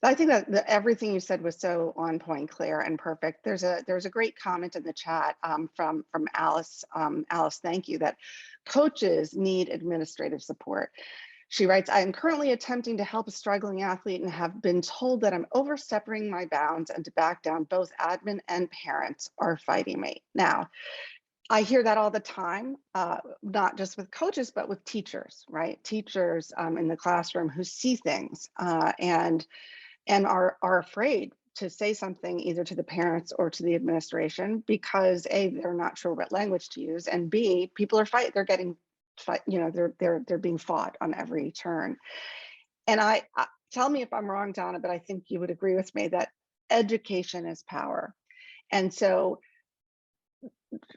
I think that everything you said was so on point, Claire, and perfect. There's a great comment in the chat from Alice. Alice, thank you. That coaches need administrative support. She writes, I am currently attempting to help a struggling athlete and have been told that I'm overstepping my bounds and to back down. Both admin and parents are fighting me. Now, I hear that all the time, not just with coaches, but with teachers, right? Teachers in the classroom who see things and are afraid to say something either to the parents or to the administration because A, they're not sure what language to use, and B, people are they're getting fight, they're being fought on every turn. And I tell me if I'm wrong, Donna, but I think you would agree with me that education is power. And so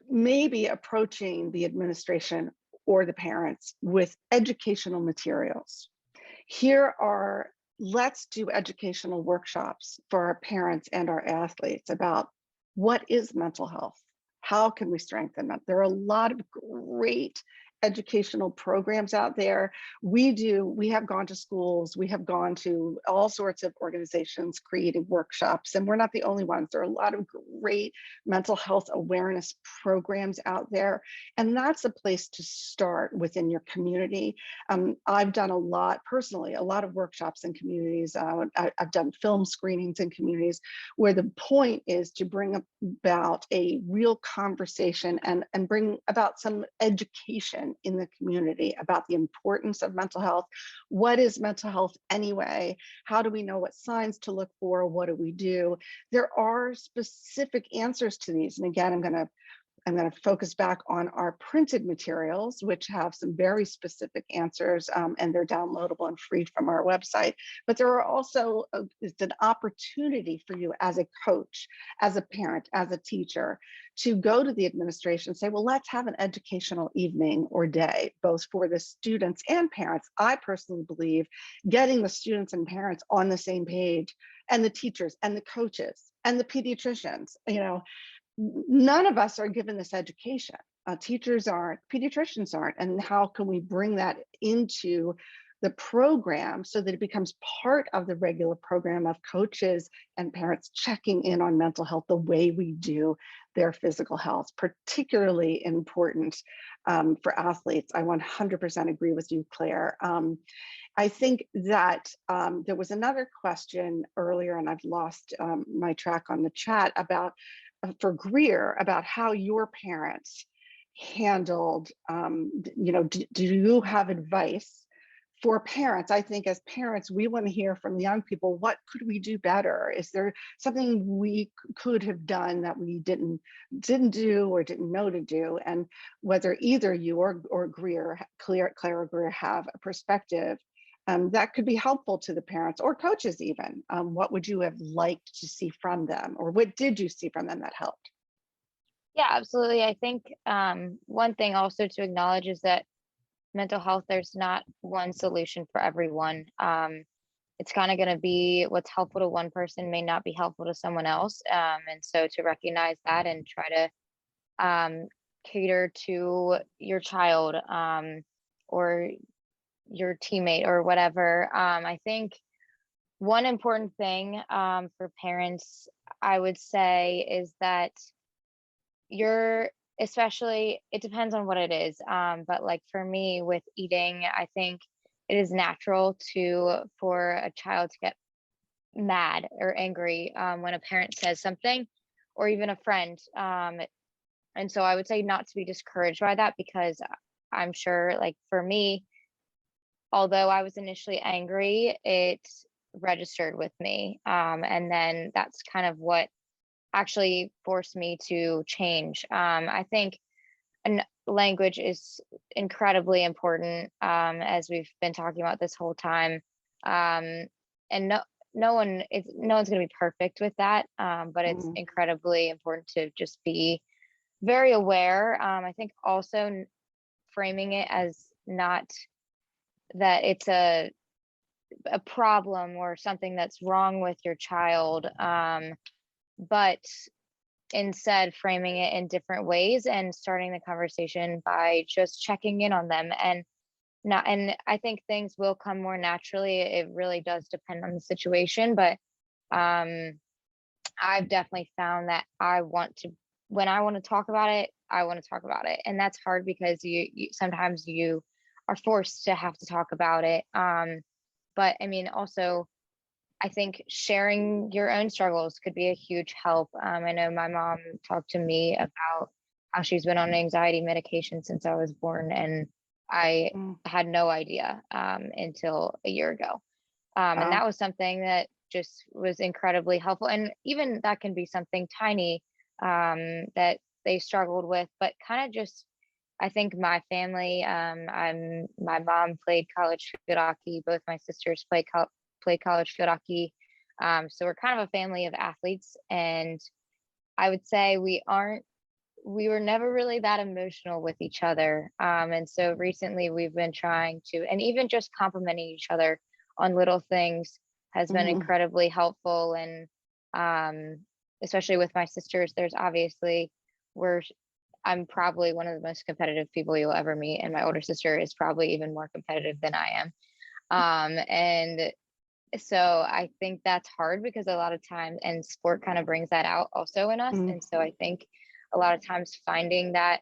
maybe approaching the administration or the parents with educational materials. Let's do educational workshops for our parents and our athletes about what is mental health. How can we strengthen that? There are a lot of great educational programs out there. We have gone to schools, we have gone to all sorts of organizations creating workshops, and we're not the only ones. There are a lot of great mental health awareness programs out there, and that's a place to start within your community. I've done a lot personally, a lot of workshops in communities. I've done film screenings in communities where the point is to bring about a real conversation and bring about some education in the community about the importance of mental health. What is mental health anyway? How do we know what signs to look for? What do we do? There are specific answers to these. And again, I'm going to focus back on our printed materials, which have some very specific answers, and they're downloadable and free from our website. But there are also it's an opportunity for you as a coach, as a parent, as a teacher, to go to the administration and say, well, let's have an educational evening or day, both for the students and parents. I personally believe getting the students and parents on the same page, and the teachers and the coaches and the pediatricians, none of us are given this education. Teachers aren't, pediatricians aren't. And how can we bring that into the program so that it becomes part of the regular program of coaches and parents checking in on mental health the way we do their physical health, particularly important for athletes. I 100% agree with you, Claire. I think that there was another question earlier, and I've lost my track on the chat about for Greer, about how your parents handled, do you have advice for parents? I think as parents, we want to hear from young people, what could we do better? Is there something we could have done that we didn't do or didn't know to do? And whether either you or Greer, Claire or Greer, have a perspective that could be helpful to the parents or coaches even. What would you have liked to see from them, or what did you see from them that helped? Yeah, absolutely. I think one thing also to acknowledge is that mental health, there's not one solution for everyone. It's kind of going to be what's helpful to one person may not be helpful to someone else. And so to recognize that and try to cater to your child or your teammate or whatever. I think one important thing for parents, I would say, is that especially, it depends on what it is. But like for me with eating, I think it is natural for a child to get mad or angry when a parent says something, or even a friend. And so I would say not to be discouraged by that, because I'm sure, like for me, although I was initially angry, it registered with me. And then that's kind of what actually forced me to change. I think language is incredibly important, as we've been talking about this whole time. And no one's going to be perfect with that, but it's incredibly important to just be very aware. I think also framing it as not that it's a problem or something that's wrong with your child, but instead framing it in different ways and starting the conversation by just checking in on them. And I think things will come more naturally. It really does depend on the situation, but I've definitely found that when I want to talk about it, I want to talk about it. And that's hard because you sometimes you are forced to have to talk about it. But I mean, also, I think sharing your own struggles could be a huge help. I know my mom talked to me about how she's been on anxiety medication since I was born, and I had no idea until a year ago. And that was something that just was incredibly helpful. And even that can be something tiny that they struggled with, but kind of just, I think my family, my mom played college field hockey. Both my sisters play college field hockey. So we're kind of a family of athletes. And I would say we were never really that emotional with each other. And so recently we've been trying to, and even just complimenting each other on little things has been incredibly helpful. And especially with my sisters, there's obviously, I'm probably one of the most competitive people you'll ever meet, and my older sister is probably even more competitive than I am. And so I think that's hard because a lot of times, and sport kind of brings that out also in us. Mm, And so I think a lot of times finding that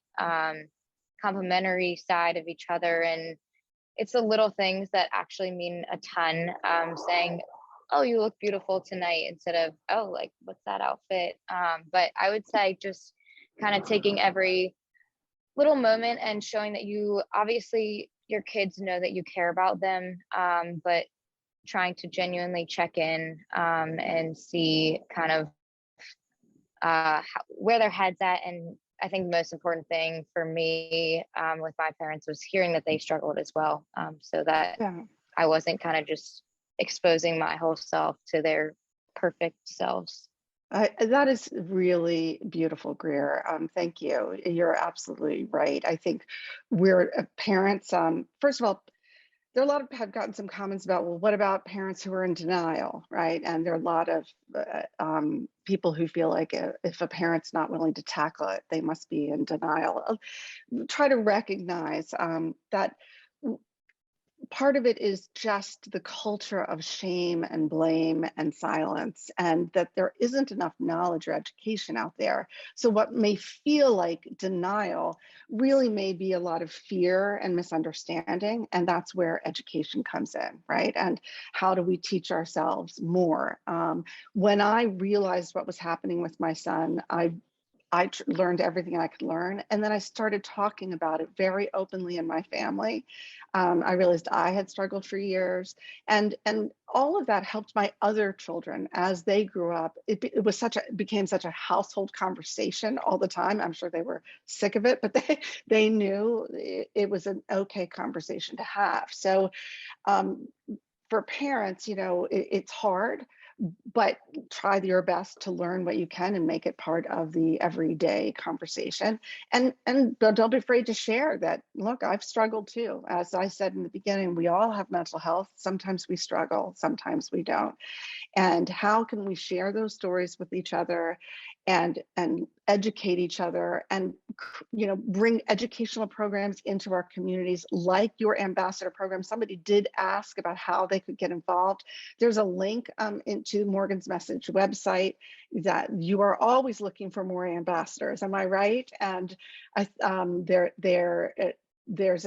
complementary side of each other, and it's the little things that actually mean a ton. Saying, "Oh, you look beautiful tonight," instead of, "Oh, like what's that outfit?" But I would say just kind of taking every little moment and showing that you obviously your kids know that you care about them, but trying to genuinely check in and see kind of where their heads at. And I think the most important thing for me with my parents was hearing that they struggled as well, so that yeah. I wasn't kind of just exposing my whole self to their perfect selves. That is really beautiful, Greer. Thank you. You're absolutely right. I think we're parents. First of all, there are a lot of have gotten some comments about, well, what about parents who are in denial, right? And there are a lot of people who feel like if a parent's not willing to tackle it, they must be in denial. Try to recognize that part of it is just the culture of shame and blame and silence, and that there isn't enough knowledge or education out there. So what may feel like denial really may be a lot of fear and misunderstanding, and that's where education comes in, right? And how do we teach ourselves more? When I realized what was happening with my son, I learned everything I could learn. And then I started talking about it very openly in my family. I realized I had struggled for years, and all of that helped my other children as they grew up. It became such a household conversation all the time. I'm sure they were sick of it, but they knew it was an okay conversation to have. So um, for parents, it's hard, but try your best to learn what you can and make it part of the everyday conversation. And don't be afraid to share that, look, I've struggled too. As I said in the beginning, we all have mental health. Sometimes we struggle, sometimes we don't. And how can we share those stories with each other and educate each other, and bring educational programs into our communities, like your ambassador program. Somebody did ask about how they could get involved. There's a link into Morgan's Message website that you are always looking for more ambassadors. Am I right? And there's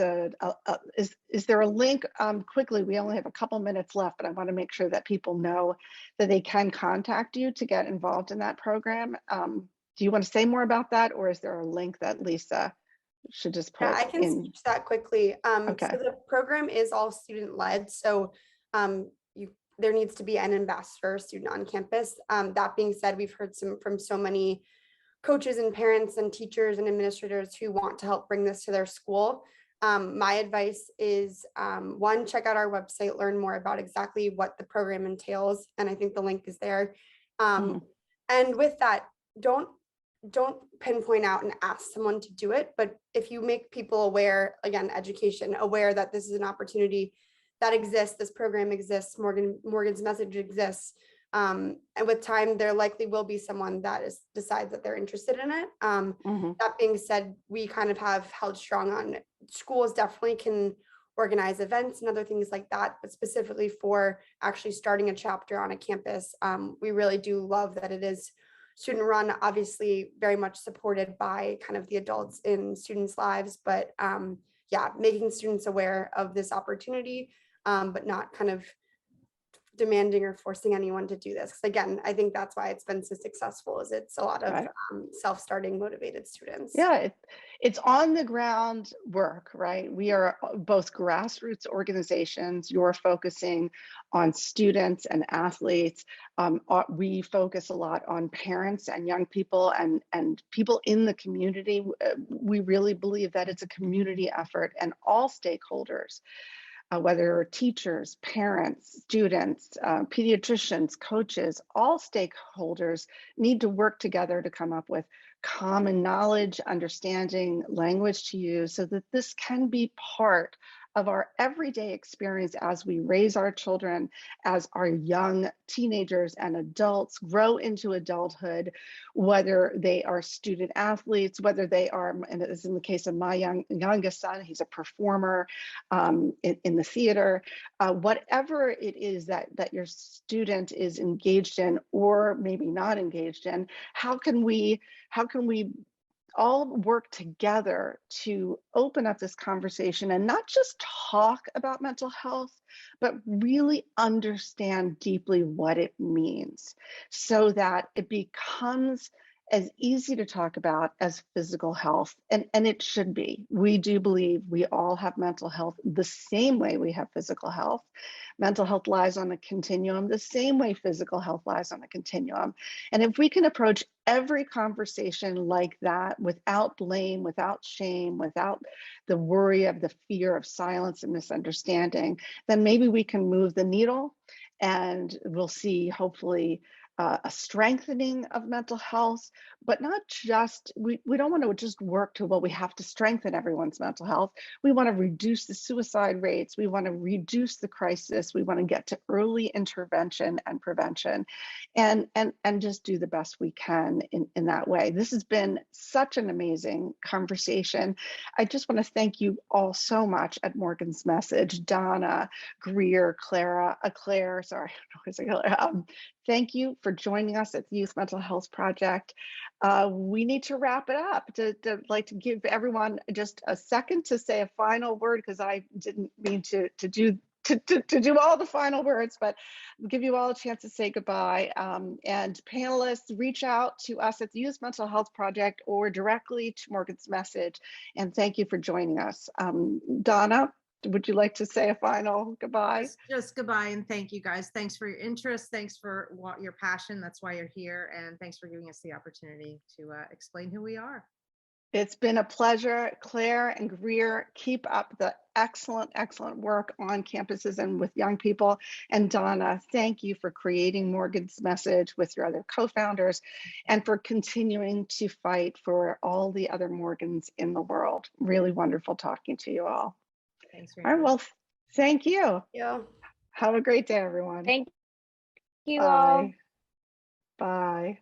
is there a link? Quickly, we only have a couple minutes left, but I want to make sure that people know that they can contact you to get involved in that program. Do you want to say more about that, or is there a link that Lisa should just Yeah, put I can in? speak to that quickly. Okay. So the program is all student led. So there needs to be an ambassador student on campus. That being said, we've heard from so many coaches and parents and teachers and administrators who want to help bring this to their school. My advice is one, check out our website, learn more about exactly what the program entails. And I think the link is there. Mhm. And with that, don't pinpoint out and ask someone to do it. But if you make people aware, again, education, aware that this is an opportunity that exists, this program exists, Morgan's Message exists. And with time, there likely will be someone that decides that they're interested in it. Mhm. That being said, we kind of have held strong on schools definitely can organize events and other things like that, but specifically for actually starting a chapter on a campus, we really do love that it is student run, obviously very much supported by kind of the adults in students' lives, but yeah, making students aware of this opportunity, but not kind of demanding or forcing anyone to do this. Because again, I think that's why it's been so successful, is it's a lot of Right. self-starting motivated students. Yeah, it's on the ground work, right? We are both grassroots organizations. You're focusing on students and athletes. We focus a lot on parents and young people and people in the community. We really believe that it's a community effort, and all stakeholders, whether teachers, parents, students, pediatricians, coaches, all stakeholders need to work together to come up with common knowledge, understanding, language to use, so that this can be part of our everyday experience as we raise our children, as our young teenagers and adults grow into adulthood, whether they are student athletes, whether they are, and as in the case of my youngest son, he's a performer in the theater, whatever it is that your student is engaged in or maybe not engaged in, how can we all work together to open up this conversation and not just talk about mental health, but really understand deeply what it means so that it becomes as easy to talk about as physical health. And it should be. We do believe we all have mental health the same way we have physical health. Mental health lies on a continuum the same way physical health lies on a continuum. And if we can approach every conversation like that without blame, without shame, without the worry of the fear of silence and misunderstanding, then maybe we can move the needle and we'll see hopefully a strengthening of mental health, but not just, we don't want to just work to, well, we have to strengthen everyone's mental health. We want to reduce the suicide rates. We want to reduce the crisis. We want to get to early intervention and prevention and just do the best we can in that way. This has been such an amazing conversation. I just want to thank you all so much at Morgan's Message, Donna, Greer, Claire, sorry, thank you for joining us at the Youth Mental Health Project. We need to wrap it up. To like to give everyone just a second to say a final word, because I didn't mean to do all the final words, but give you all a chance to say goodbye. And panelists, reach out to us at the Youth Mental Health Project or directly to Morgan's Message. And thank you for joining us. Donna, would you like to say a final goodbye? Just goodbye, and thank you guys. Thanks for your interest. Thanks for your passion. That's why you're here. And thanks for giving us the opportunity to explain who we are. It's been a pleasure. Claire and Greer, keep up the excellent work on campuses and with young people. And Donna, thank you for creating Morgan's Message with your other co-founders and for continuing to fight for all the other Morgans in the world. Really wonderful talking to you all. Thanks. All right, well, thank you. Yeah. Have a great day, everyone. Thank you Bye. all. Bye.